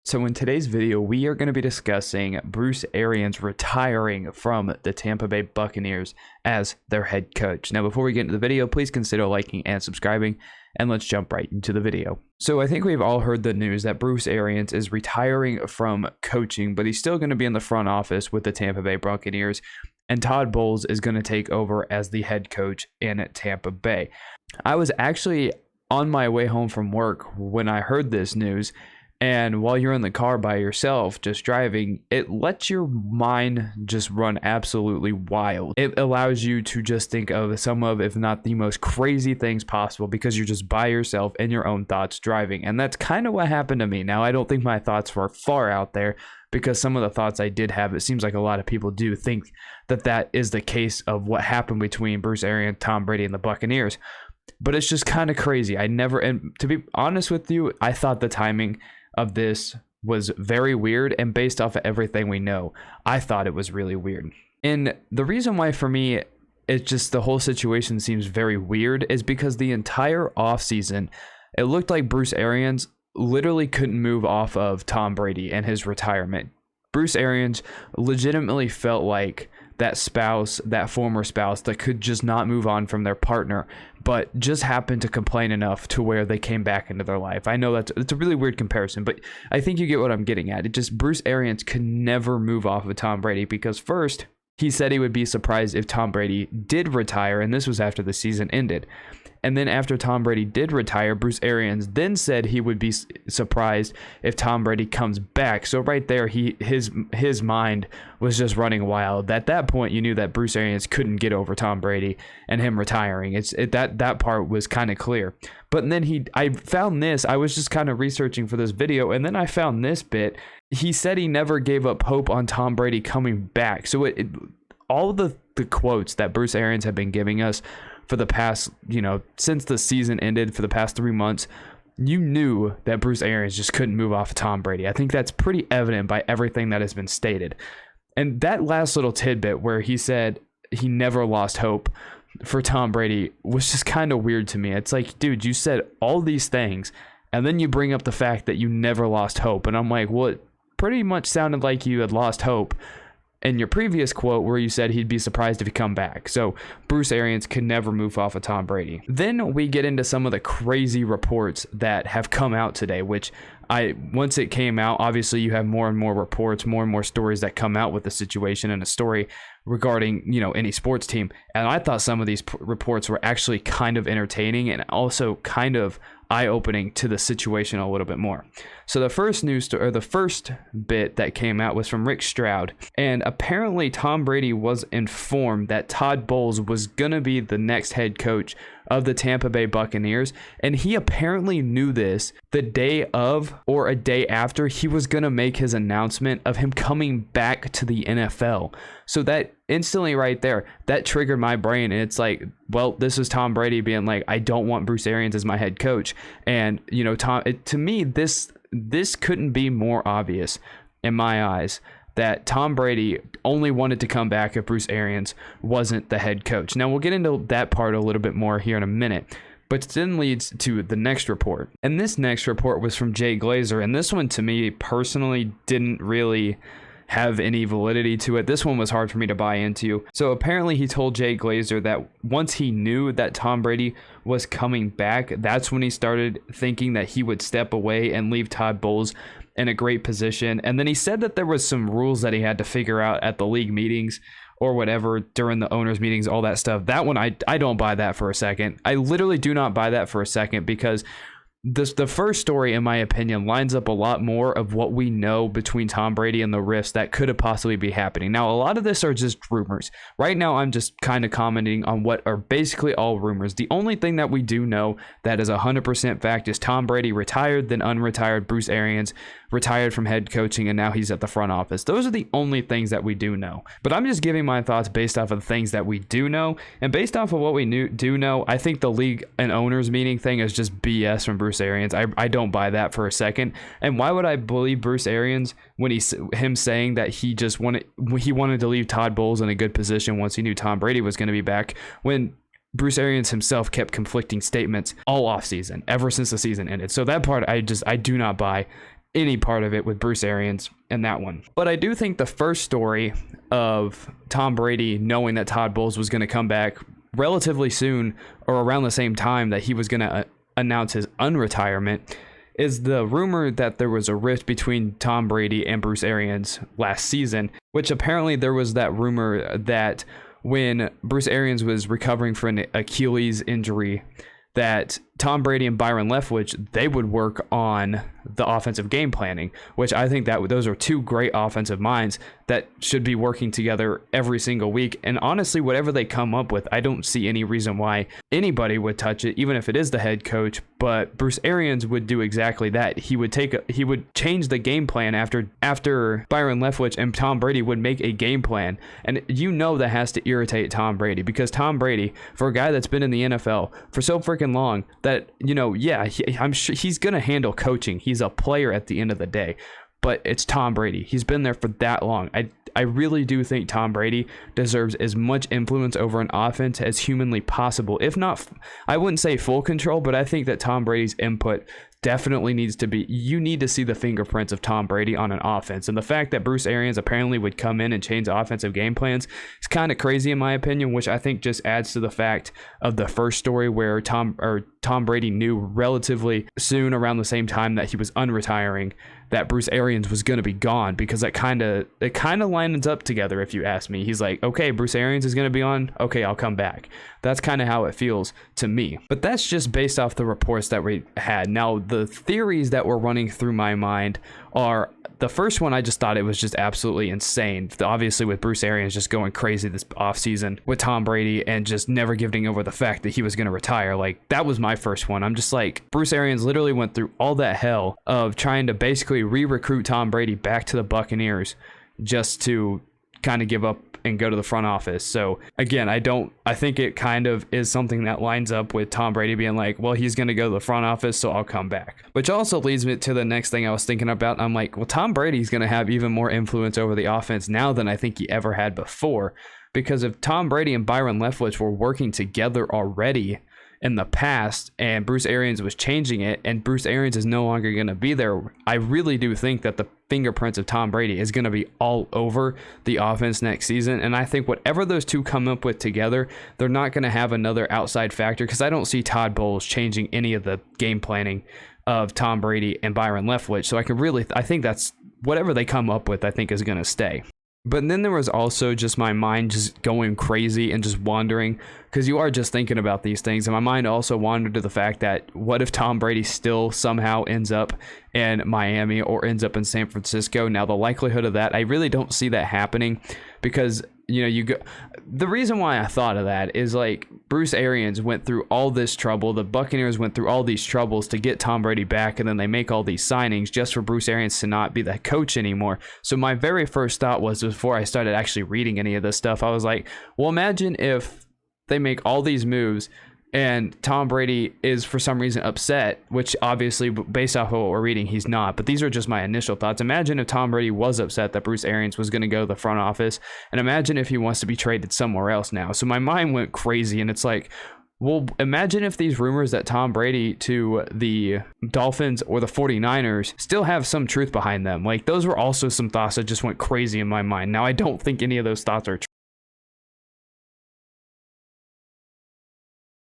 So in today's video, we are going to be discussing Bruce Arians retiring from the Tampa Bay Buccaneers as their head coach. Now, before we get into the video, please consider liking and subscribing, and let's jump right into the video. So I think we've all heard the news that Bruce Arians is retiring from coaching, but he's still going to be in the front office with the Tampa Bay Buccaneers, and Todd Bowles is going to take over as the head coach in Tampa Bay. I was actually on my way home from work when I heard this news. And while you're in the car by yourself, just driving, it lets your mind just run absolutely wild. It allows you to just think of some of, if not the most crazy things possible, because you're just by yourself in your own thoughts driving. And that's kind of what happened to me. Now, I don't think my thoughts were far out there, because some of the thoughts I did have, it seems like a lot of people do think that that is the case of what happened between Bruce Arians, Tom Brady, and the Buccaneers. But it's just kind of crazy. And to be honest with you, I thought the timing of this was very weird, and based off of everything we know, I thought it was really weird. And the reason why for me it's just the whole situation seems very weird is because the entire offseason, it looked like Bruce Arians literally couldn't move off of Tom Brady and his retirement. Bruce Arians legitimately felt like that spouse, that former spouse that could just not move on from their partner, but just happened to complain enough to where they came back into their life. I know it's a really weird comparison, but I think you get what I'm getting at. It just, Bruce Arians could never move off of Tom Brady, because first, he said he would be surprised if Tom Brady did retire, and this was after the season ended. And then after Tom Brady did retire, Bruce Arians then said he would be surprised if Tom Brady comes back. So right there, his mind was just running wild. At that point, you knew that Bruce Arians couldn't get over Tom Brady and him retiring. That part was kind of clear. But then I found this. I was just kind of researching for this video, and then I found this bit. He said he never gave up hope on Tom Brady coming back. So all the quotes that Bruce Arians had been giving us for the past, since the season ended, for the past 3 months, you knew that Bruce Arians just couldn't move off of Tom Brady. I think that's pretty evident by everything that has been stated. And that last little tidbit where he said he never lost hope for Tom Brady was just kind of weird to me. It's like, dude, you said all these things, and then you bring up the fact that you never lost hope. And I'm like, well, it pretty much sounded like you had lost hope in your previous quote where you said he'd be surprised if he come back. So Bruce Arians could never move off of Tom Brady. Then we get into some of the crazy reports that have come out today, which once it came out, obviously you have more and more reports, more and more stories that come out with the situation, and a story regarding, any sports team. And I thought some of these reports were actually kind of entertaining and also kind of eye-opening to the situation a little bit more. So the first the first bit that came out was from Rick Stroud, and apparently Tom Brady was informed that Todd Bowles was gonna be the next head coach of the Tampa Bay Buccaneers, and he apparently knew this the day of or a day after he was gonna make his announcement of him coming back to the NFL. So that instantly right there, that triggered my brain, and it's like, well, this is Tom Brady being like, I don't want Bruce Arians as my head coach. And to me, this couldn't be more obvious in my eyes that Tom Brady only wanted to come back if Bruce Arians wasn't the head coach. Now, we'll get into that part a little bit more here in a minute, but it then leads to the next report. And this next report was from Jay Glazer, and this one to me personally didn't really have any validity to it. This one was hard for me to buy into. So apparently he told Jay Glazer that once he knew that Tom Brady was coming back, that's when he started thinking that he would step away and leave Todd Bowles in a great position. And then he said that there was some rules that he had to figure out at the league meetings or whatever during the owners meetings, all that stuff. That one, I don't buy that for a second. I literally do not buy that for a second, because the first story, in my opinion, lines up a lot more of what we know between Tom Brady and the rifts that could have possibly be happening. Now, a lot of this are just rumors. Right now, I'm just kind of commenting on what are basically all rumors. The only thing that we do know that is 100% fact is Tom Brady retired, then unretired. Bruce Arians retired from head coaching, and now he's at the front office. Those are the only things that we do know. But I'm just giving my thoughts based off of the things that we do know. And based off of what we do know, I think the league and owners meeting thing is just BS from Bruce Arians. I don't buy that for a second. And why would I believe Bruce Arians when him saying that he wanted to leave Todd Bowles in a good position once he knew Tom Brady was going to be back, when Bruce Arians himself kept conflicting statements all offseason, ever since the season ended. So that part I do not buy. any part of it with Bruce Arians and that one. But I do think the first story of Tom Brady knowing that Todd Bowles was going to come back relatively soon or around the same time that he was going to announce his unretirement is the rumor that there was a rift between Tom Brady and Bruce Arians last season, which apparently there was that rumor that when Bruce Arians was recovering from an Achilles injury, that Tom Brady and Byron Leftwich, they would work on the offensive game planning, which I think that those are two great offensive minds that should be working together every single week. And honestly, whatever they come up with, I don't see any reason why anybody would touch it, even if it is the head coach. But Bruce Arians would do exactly that. He would change the game plan after Byron Leftwich, and Tom Brady would make a game plan. And that has to irritate Tom Brady, because Tom Brady, for a guy that's been in the NFL for so freaking long, that, I'm sure he's going to handle coaching. He's a player at the end of the day, but it's Tom Brady. He's been there for that long. I really do think Tom Brady deserves as much influence over an offense as humanly possible. If not, I wouldn't say full control, but I think that Tom Brady's input definitely needs to be, you need to see the fingerprints of Tom Brady on an offense. And the fact that Bruce Arians apparently would come in and change offensive game plans is kind of crazy in my opinion, which I think just adds to the fact of the first story where Tom Brady knew relatively soon around the same time that he was unretiring that Bruce Arians was going to be gone, because it kind of lines up together if you ask me. He's like, okay, Bruce Arians is going to be on, okay, I'll come back. That's kind of how it feels to me. But that's just based off the reports that we had. Now, the theories that were running through my mind are, the first one, I just thought it was just absolutely insane. Obviously, with Bruce Arians just going crazy this offseason with Tom Brady and just never giving over the fact that he was going to retire. Like, that was my first one. I'm just like, Bruce Arians literally went through all that hell of trying to basically re-recruit Tom Brady back to the Buccaneers just to kind of give up and go to the front office. So again, I think it kind of is something that lines up with Tom Brady being like, well, he's going to go to the front office, so I'll come back. Which also leads me to the next thing I was thinking about. I'm like, well, Tom Brady's going to have even more influence over the offense now than I think he ever had before, because if Tom Brady and Byron Leftwich were working together already in the past and Bruce Arians was changing it and Bruce Arians is no longer going to be there, I really do think that the fingerprints of Tom Brady is going to be all over the offense next season. And I think whatever those two come up with together, they're not going to have another outside factor, because I don't see Todd Bowles changing any of the game planning of Tom Brady and Byron Leftwich. So I think that's whatever they come up with, I think is going to stay. But then there was also just my mind just going crazy and just wandering, because you are just thinking about these things. And my mind also wandered to the fact that what if Tom Brady still somehow ends up in Miami or ends up in San Francisco? Now, the likelihood of that, I really don't see that happening, because the reason why I thought of that is, like, Bruce Arians went through all this trouble. The Buccaneers went through all these troubles to get Tom Brady back, and then they make all these signings just for Bruce Arians to not be the coach anymore. So my very first thought was, before I started actually reading any of this stuff, I was like, well, imagine if they make all these moves and Tom Brady is for some reason upset, which obviously, based off of what we're reading, he's not. But these are just my initial thoughts. Imagine if Tom Brady was upset that Bruce Arians was going to go to the front office, and imagine if he wants to be traded somewhere else now. So my mind went crazy, and it's like, well, imagine if these rumors that Tom Brady to the Dolphins or the 49ers still have some truth behind them. Like, those were also some thoughts that just went crazy in my mind. Now, I don't think any of those thoughts are true.